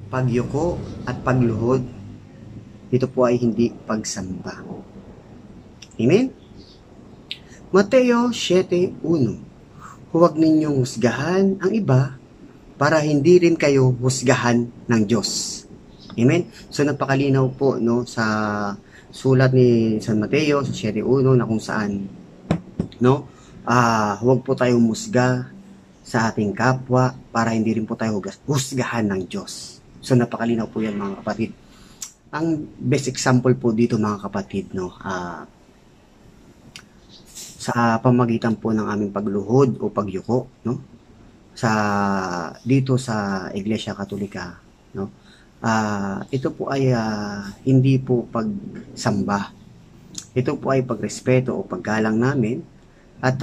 pagyuko at pagluhod. Ito po ay hindi pagsamba. Amen? Mateo 7:1. Huwag ninyong husgahan ang iba para hindi rin kayo husgahan ng Diyos. Amen? So napakalinaw po no sa sulat ni San Mateo sa 7:1 na kung saan no huwag po tayong musga sa ating kapwa para hindi rin po tayo husgahan ng Diyos. So napakalinaw po yan mga kapatid. Ang best example po dito mga kapatid no sa pamagitan po ng aming pagluhod o pagyuko no sa dito sa Iglesia Katolika no ito po ay hindi po pagsamba, ito po ay pagrespeto o paggalang namin at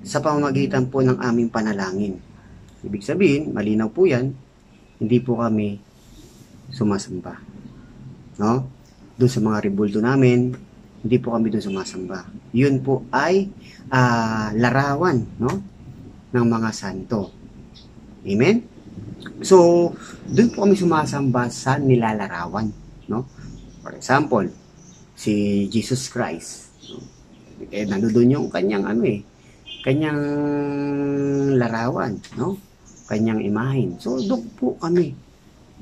sa pamamagitan po ng aming panalangin. Ibig sabihin malinaw po yan, hindi po kami sumasamba no doon sa mga rebulto namin. Hindi po kami doon sumasamba. Yun po ay larawan no ng mga santo. Amen? So, doon po kami sumasamba sa nilalarawan, no? For example, si Jesus Christ. No? Nandoon yung kanyang kanyang larawan, no? Kanyang imahen. So, doon po kami,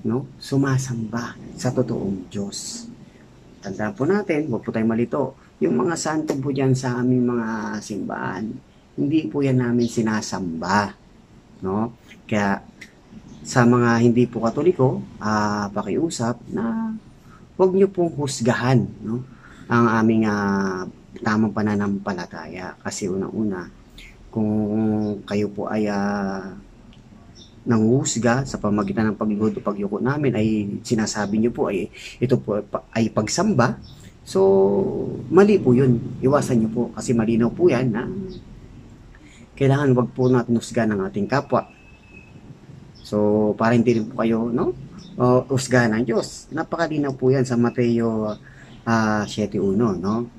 no? Sumasamba sa totoong Diyos. Tandaan po natin, huwag po tayong malito. Yung mga santo po dyan sa aming mga simbahan, hindi po yan namin sinasamba. No? Kaya sa mga hindi po Katoliko, pakiusap na huwag nyo pong husgahan no? Ang aming tamang pananampalataya. Kasi unang-una, kung kayo po ay nanghusga sa pamagitan ng pagluhod o pagyuko namin ay sinasabi nyo po ay ito po ay pagsamba, so mali po yun. Iwasan nyo po kasi malinaw po yan na kailangan wag po natin husgahan ng ating kapwa. So para hindi rin po kayo no husgahan ng Diyos. Napakalinaw po yan sa Mateo 7:1 no.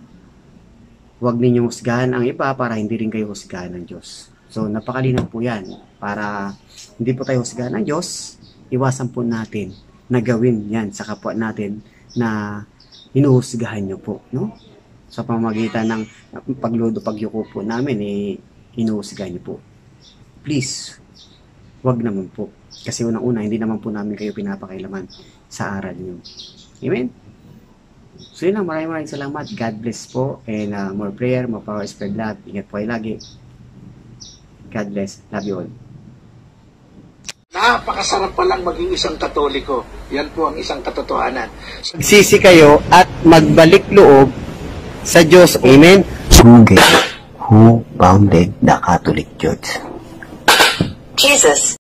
Huwag ninyong husgahan ang iba para hindi rin kayo husgahan ng Diyos. So napakalinaw po yan para hindi po tayo husgahan ng Diyos. Iwasan po natin na gawin yan sa kapwa natin na hinuhusgahan nyo po, no? Sa pamamagitan ng pagluhod o pagyuko po namin, hinuhusgahan nyo po. Please, wag naman po. Kasi unang-una, hindi naman po namin kayo pinapakailaman sa aral nyo. Amen? So yun lang, maraming salamat. God bless po. And more prayer, more power, spread love. Ingat po kayo lagi. God bless. Love you all. Napakasarap palang maging isang Katoliko. Yan po ang isang katotohanan. Magsisi kayo at magbalik loob sa Diyos. Amen? Who founded the Catholic Church? Jesus.